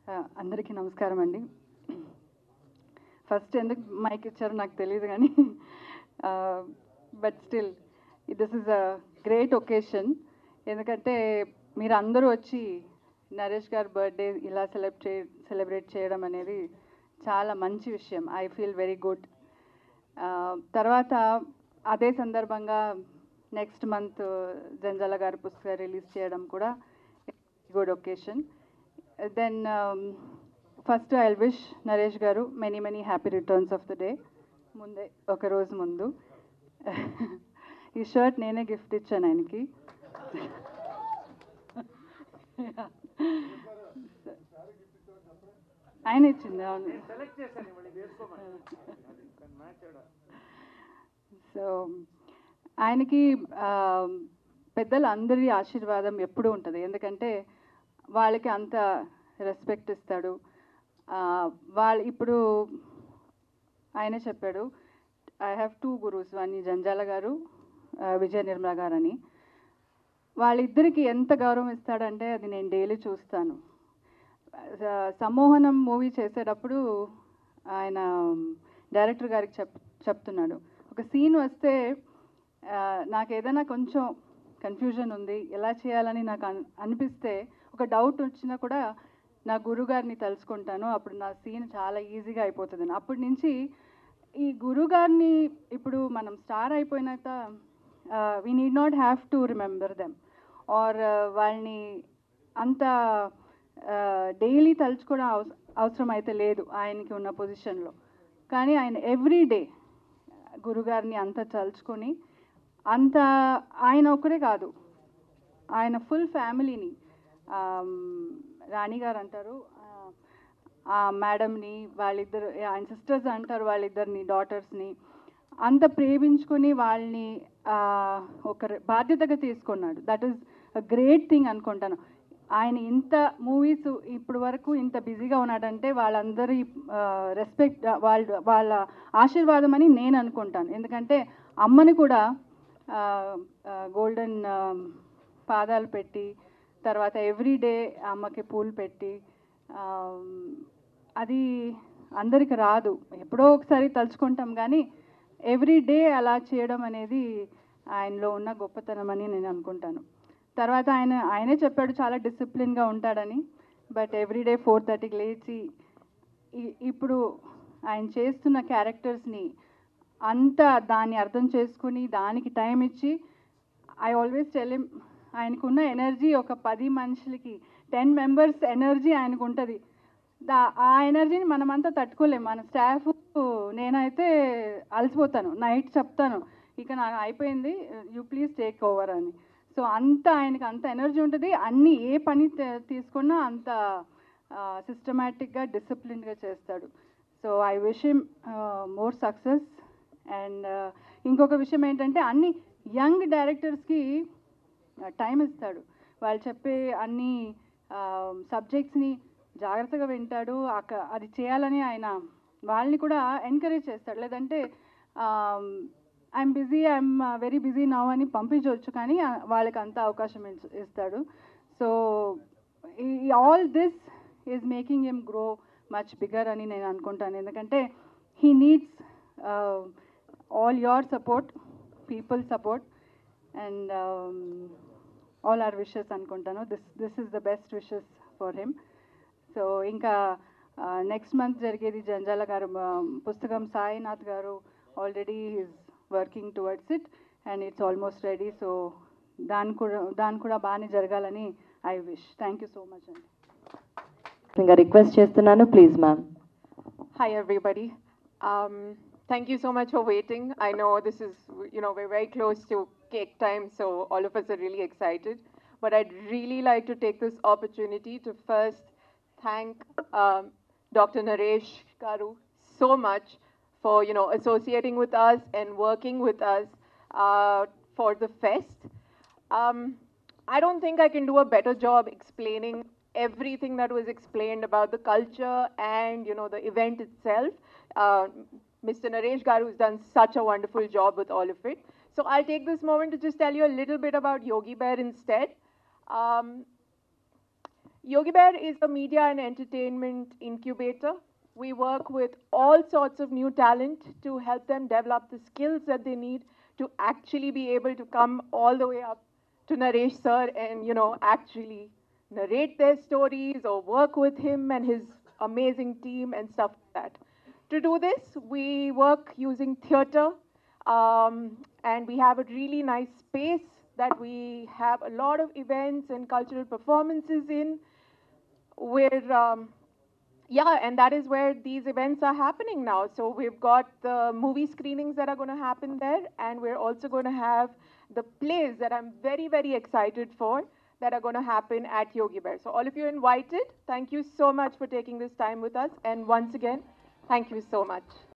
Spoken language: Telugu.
అందరికీ నమస్కారం అండి. ఫస్ట్ ఎందుకు మైక్ ఇచ్చారో నాకు తెలియదు కానీ but still this is a great occasion. ఎందుకంటే మీరు అందరూ వచ్చి నరేష్ గారి బర్త్డే ఇలా సెలబ్రేట్ చేయడం అనేది చాలా మంచి విషయం. I feel very good. తర్వాత అదే సందర్భంగా నెక్స్ట్ మంత్ జంజాల గారి పుస్తకం రిలీజ్ చేయడం కూడా good occasion. Then first I'll wish Naresh garu many happy returns of the day. Munde oka roju mundu ee shirt nene gift ichchanu ayaniki. ఆయన ఇచ్చింది. అవును, సో ఆయనకి పెద్దలు అందరి ఆశీర్వాదం ఎప్పుడూ ఉంటుంది. ఎందుకంటే వాళ్ళకి అంత రెస్పెక్ట్ ఇస్తాడు. వాళ్ళు ఇప్పుడు ఆయనే చెప్పాడు, I have 2 gurus, one Janjala గారు, విజయ నిర్మల గారు అని. వాళ్ళిద్దరికి ఎంత గౌరవం ఇస్తాడంటే అది నేను డైలీ చూస్తాను. సమ్మోహనం మూవీ చేసేటప్పుడు ఆయన డైరెక్టర్ గారికి చెప్తున్నాడు, ఒక సీన్ వస్తే నాకు ఏదైనా కొంచెం కన్ఫ్యూజన్ ఉంది, ఎలా చేయాలని నాకు అనిపిస్తే, ఒక డౌట్ వచ్చినా కూడా నా గురుగారిని తలుచుకుంటాను, అప్పుడు నా సీన్ చాలా ఈజీగా అయిపోతుంది. అప్పటి నుంచి ఈ గురుగారిని ఇప్పుడు మనం స్టార్ అయిపోయినాక we need not have to remember them or వాళ్ళని అంత డైలీ తలుచుకోవడం అవసరం అయితే లేదు ఆయనకి ఉన్న పొజిషన్లో. కానీ ఆయన ఎవ్రీడే గురుగారిని అంత తలుచుకొని, అంత ఆయన ఒక్కడే కాదు, ఆయన ఫుల్ ఫ్యామిలీని, రాణి గారు అంటారు ఆ మేడంని, వాళ్ళిద్దరు ఆయన సిస్టర్స్ అంటారు, వాళ్ళిద్దరిని డాటర్స్ని అంత ప్రేమించుకొని వాళ్ళని ఒక బాధ్యతగా తీసుకున్నాడు. That is a great thing అనుకుంటాను. ఆయన ఇంత మూవీస్ ఇప్పుడు వరకు ఇంత బిజీగా ఉన్నాడంటే వాళ్ళందరి రెస్పెక్ట్, వాళ్ళ ఆశీర్వాదం అని నేను అనుకుంటాను. ఎందుకంటే అమ్మని కూడా గోల్డెన్ పాదాలు పెట్టి, తర్వాత ఎవ్రీడే అమ్మకి పూలు పెట్టి, అది అందరికి రాదు, ఎప్పుడో ఒకసారి తలుచుకుంటాం, కానీ ఎవ్రీడే అలా చేయడం అనేది ఆయనలో ఉన్న గొప్పతనం అని నేను అనుకుంటాను. తర్వాత ఆయనే చెప్పాడు చాలా డిసిప్లిన్గా ఉంటాడని. బట్ ఎవ్రీడే 4:30కి లేచి ఇప్పుడు ఆయన చేస్తున్న క్యారెక్టర్స్ని అంతా దాన్ని అర్థం చేసుకుని దానికి టైం ఇచ్చి, ఐ ఆల్వేస్ టెల్ హిమ్, ఆయనకున్న ఎనర్జీ ఒక 10 మనుషులకి 10 మెంబర్స్ ఎనర్జీ ఆయనకు ఉంటుంది. ఆ ఎనర్జీని మనమంతా తట్టుకోలేము. మన స్టాఫ్, నేనైతే అలసిపోతాను, నైట్ చెప్తాను ఇక నాకు అయిపోయింది, యూ ప్లీజ్ టేక్ ఓవర్ అని. సో అంత ఆయనకి అంత ఎనర్జీ ఉంటుంది. అన్ని ఏ పని తీసుకున్నా అంత సిస్టమేటిక్గా డిసిప్లిన్గా చేస్తాడు. So I wish him more success. And ఇంకొక విషయం ఏంటంటే అన్ని యంగ్ డైరెక్టర్స్కి టైం ఇస్తాడు. వాళ్ళు చెప్పే అన్ని సబ్జెక్ట్స్ని జాగ్రత్తగా వింటాడు. అది చేయాలని ఆయన వాళ్ళని కూడా ఎంకరేజ్ చేస్తాడు. లేదంటే I'm busy, I'm very busy now అని పంపించవచ్చు, కానీ వాళ్ళకి అంత అవకాశం ఇస్తాడు. So all this is making him grow much bigger అని నేను అనుకుంటాను. ఎందుకంటే he needs all your support, people support, and all our wishes అనుకుంటాను. This is the best wishes for him. So ఇంకా నెక్స్ట్ మంత్ జరిగేది జంజాల గారు పుస్తకం, సాయినాథ్ గారు already is working towards it and it's almost ready. So దాని కూడా బాగానే జరగాలని I wish. Thank you so much అండి. ఇంకా రిక్వెస్ట్ చేస్తున్నాను, please ma'am. Hi everybody. Thank you so much for waiting. I know this is, we're very close to cake time, so all of us are really excited. But I'd really like to take this opportunity to first thank Dr. Naresh Garu so much for, associating with us and working with us for the fest. I don't think I can do a better job explaining everything that was explained about the culture and, the event itself. Mr. Naresh Garu has done such a wonderful job with all of it. So I'll take this moment to just tell you a little bit about Yogi Bear instead. Yogi Bear is a media and entertainment incubator. We work with all sorts of new talent to help them develop the skills that they need to actually be able to come all the way up to Naresh sir and, actually narrate their stories or work with him and his amazing team and stuff like that. To do this, we work using theater, and we have a really nice space that we have a lot of events and cultural performances in, where yeah, and that is where these events are happening now. So we've got the movie screenings that are going to happen there, and we're also going to have the plays that I'm very, very excited for that are going to happen at Yogi Bear. So all of you invited. Thank you so much for taking this time with us. And once again, thank you so much.